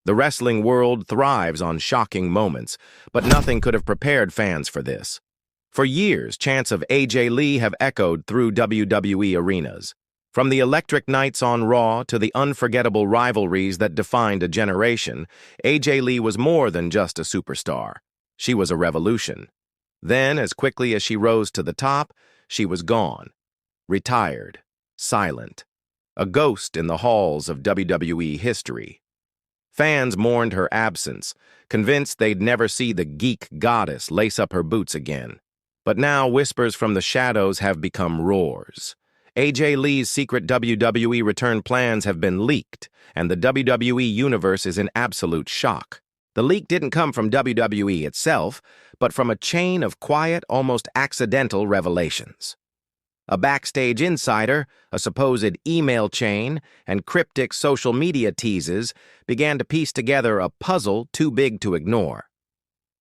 The wrestling world thrives on shocking moments, but nothing could have prepared fans for this. For years, chants of AJ Lee have echoed through WWE arenas. From the electric nights on Raw to the unforgettable rivalries that defined a generation, AJ Lee was more than just a superstar. She was a revolution. Then, as quickly as she rose to the top, she was gone. Retired. Silent. A ghost in the halls of WWE history. Fans mourned her absence, convinced they'd never see the Geek Goddess lace up her boots again. But now whispers from the shadows have become roars. AJ Lee's secret WWE return plans have been leaked, and the WWE Universe is in absolute shock. The leak didn't come from WWE itself, but from a chain of quiet, almost accidental revelations. A backstage insider, a supposed email chain, and cryptic social media teases began to piece together a puzzle too big to ignore.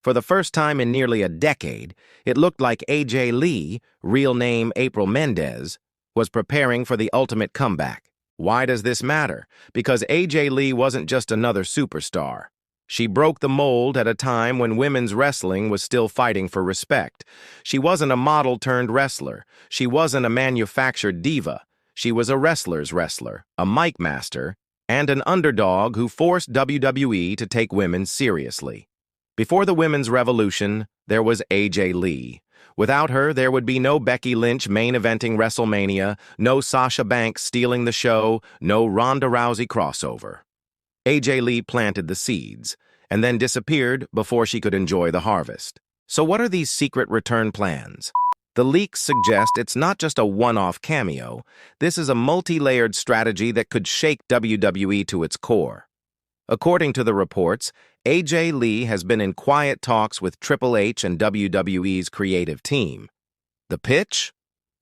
For the first time in nearly a decade, it looked like AJ Lee, real name April Mendez, was preparing for the ultimate comeback. Why does this matter? Because AJ Lee wasn't just another superstar. She broke the mold at a time when women's wrestling was still fighting for respect. She wasn't a model-turned-wrestler. She wasn't a manufactured diva. She was a wrestler's wrestler, a mic master, and an underdog who forced WWE to take women seriously. Before the women's revolution, there was AJ Lee. Without her, there would be no Becky Lynch main-eventing WrestleMania, no Sasha Banks stealing the show, no Ronda Rousey crossover. AJ Lee planted the seeds, and then disappeared before she could enjoy the harvest. So what are these secret return plans? The leaks suggest it's not just a one-off cameo. This is a multi-layered strategy that could shake WWE to its core. According to the reports, AJ Lee has been in quiet talks with Triple H and WWE's creative team. The pitch?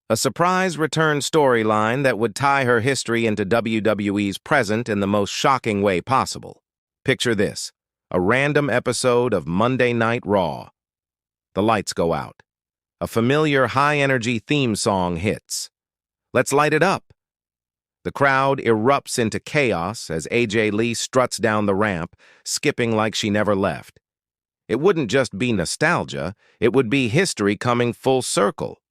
A surprise return storyline that would tie her history into WWE's present in the most shocking way possible. Picture this, a random episode of Monday Night Raw. The lights go out. A familiar high-energy theme song hits. Let's light it up. The crowd erupts into chaos as AJ Lee struts down the ramp, skipping like she never left. It wouldn't just be nostalgia, it would be history coming full circle.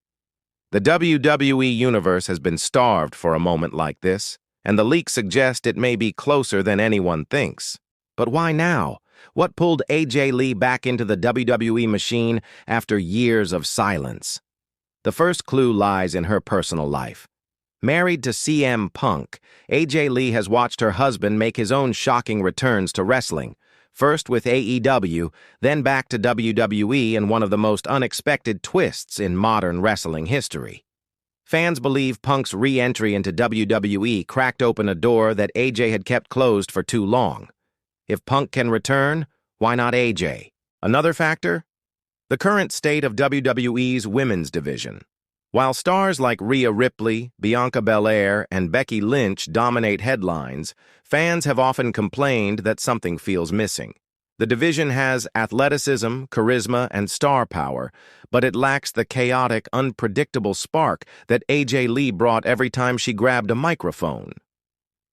The WWE Universe has been starved for a moment like this, and the leaks suggest it may be closer than anyone thinks. But why now? What pulled AJ Lee back into the WWE machine after years of silence? The first clue lies in her personal life. Married to CM Punk, AJ Lee has watched her husband make his own shocking returns to wrestling, first with AEW, then back to WWE in one of the most unexpected twists in modern wrestling history. Fans believe Punk's re-entry into WWE cracked open a door that AJ had kept closed for too long. If Punk can return, why not AJ? Another factor? The current state of WWE's women's division. While stars like Rhea Ripley, Bianca Belair, and Becky Lynch dominate headlines, fans have often complained that something feels missing. The division has athleticism, charisma, and star power, but it lacks the chaotic, unpredictable spark that AJ Lee brought every time she grabbed a microphone.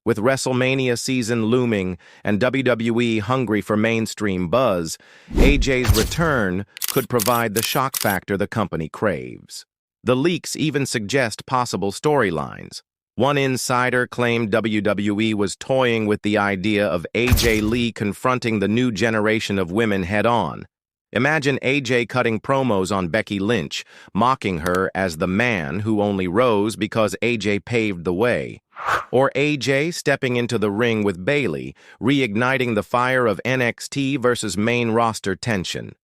With WrestleMania season looming and WWE hungry for mainstream buzz, AJ's return could provide the shock factor the company craves. The leaks even suggest possible storylines. One insider claimed WWE was toying with the idea of AJ Lee confronting the new generation of women head-on. Imagine AJ cutting promos on Becky Lynch, mocking her as the man who only rose because AJ paved the way. Or AJ stepping into the ring with Bayley, reigniting the fire of NXT versus main roster tension.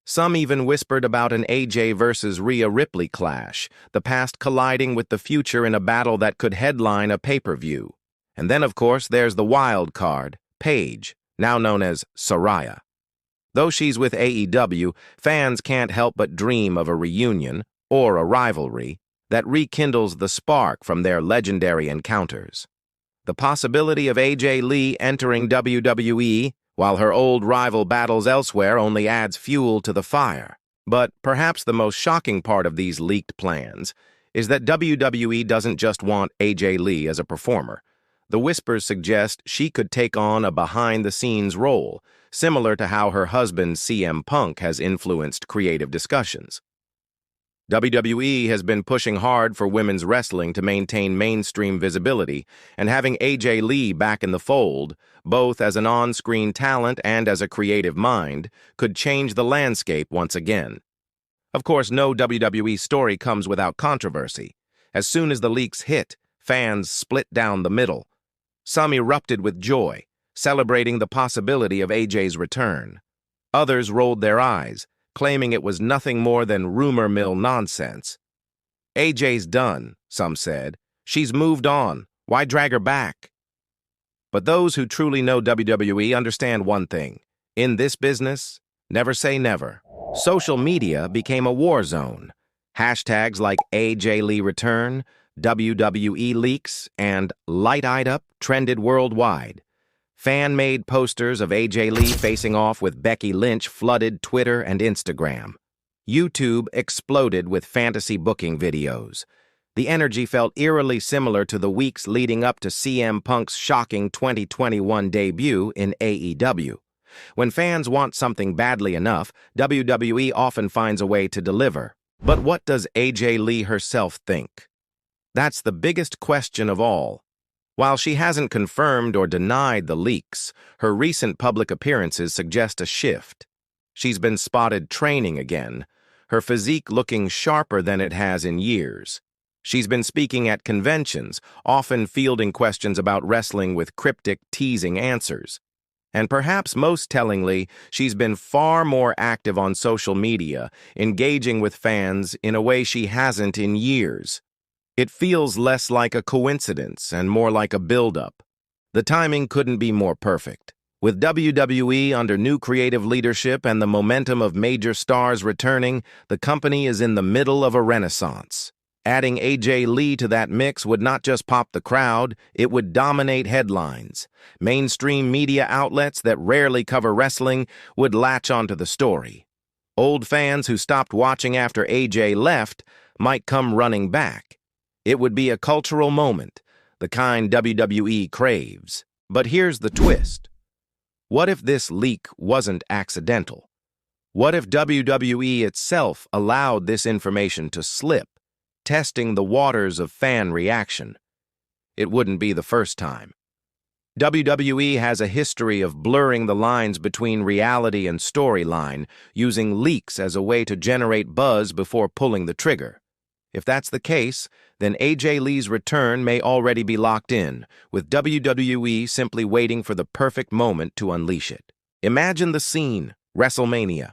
Some even whispered about an AJ versus Rhea Ripley clash, the past colliding with the future in a battle that could headline a pay-per-view. And then, of course, there's the wild card, Paige, now known as Saraya. Though she's with AEW, fans can't help but dream of a reunion, or a rivalry, that rekindles the spark from their legendary encounters. The possibility of AJ Lee entering WWE while her old rival battles elsewhere only adds fuel to the fire. But perhaps the most shocking part of these leaked plans is that WWE doesn't just want AJ Lee as a performer. The whispers suggest she could take on a behind-the-scenes role, similar to how her husband CM Punk has influenced creative discussions. WWE has been pushing hard for women's wrestling to maintain mainstream visibility, and having AJ Lee back in the fold, both as an on-screen talent and as a creative mind, could change the landscape once again. Of course, no WWE story comes without controversy. As soon as the leaks hit, fans split down the middle. Some erupted with joy, celebrating the possibility of AJ's return. Others rolled their eyes, claiming it was nothing more than rumor mill nonsense. AJ's done, some said. She's moved on. Why drag her back? But those who truly know WWE understand one thing. In this business, never say never. Social media became a war zone. Hashtags like AJ Lee Return, WWE Leaks, and Light Eyed Up trended worldwide. Fan-made posters of AJ Lee facing off with Becky Lynch flooded Twitter and Instagram. YouTube exploded with fantasy booking videos. The energy felt eerily similar to the weeks leading up to CM Punk's shocking 2021 debut in AEW. When fans want something badly enough, WWE often finds a way to deliver. But what does AJ Lee herself think? That's the biggest question of all. While she hasn't confirmed or denied the leaks, her recent public appearances suggest a shift. She's been spotted training again, her physique looking sharper than it has in years. She's been speaking at conventions, often fielding questions about wrestling with cryptic, teasing answers. And perhaps most tellingly, she's been far more active on social media, engaging with fans in a way she hasn't in years. It feels less like a coincidence and more like a build-up. The timing couldn't be more perfect. With WWE under new creative leadership and the momentum of major stars returning, the company is in the middle of a renaissance. Adding AJ Lee to that mix would not just pop the crowd, it would dominate headlines. Mainstream media outlets that rarely cover wrestling would latch onto the story. Old fans who stopped watching after AJ left might come running back. It would be a cultural moment, the kind WWE craves. But here's the twist. What if this leak wasn't accidental? What if WWE itself allowed this information to slip, testing the waters of fan reaction? It wouldn't be the first time. WWE has a history of blurring the lines between reality and storyline, using leaks as a way to generate buzz before pulling the trigger. If that's the case, then AJ Lee's return may already be locked in, with WWE simply waiting for the perfect moment to unleash it. Imagine the scene, WrestleMania.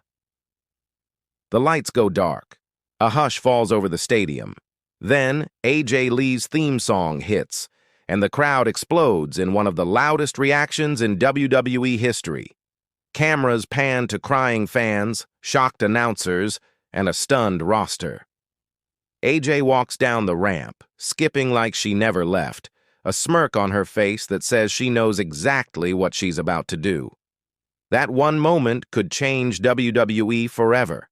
The lights go dark. A hush falls over the stadium. Then, AJ Lee's theme song hits, and the crowd explodes in one of the loudest reactions in WWE history. Cameras pan to crying fans, shocked announcers, and a stunned roster. AJ walks down the ramp, skipping like she never left, a smirk on her face that says she knows exactly what she's about to do. That one moment could change WWE forever.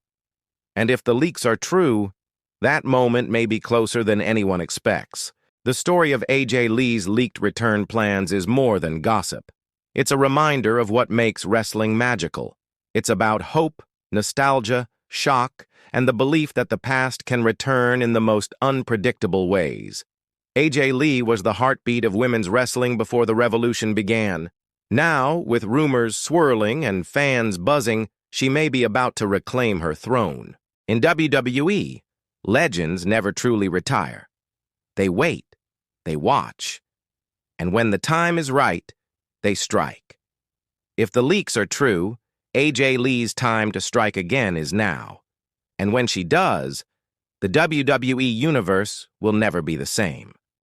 And if the leaks are true, that moment may be closer than anyone expects. The story of AJ Lee's leaked return plans is more than gossip. It's a reminder of what makes wrestling magical. It's about hope, nostalgia, shock, and the belief that the past can return in the most unpredictable ways. AJ Lee was the heartbeat of women's wrestling before the revolution began. Now, with rumors swirling and fans buzzing, she may be about to reclaim her throne. In WWE, legends never truly retire. They wait, they watch, and when the time is right, they strike. If the leaks are true, AJ Lee's time to strike again is now. And when she does, the WWE Universe will never be the same.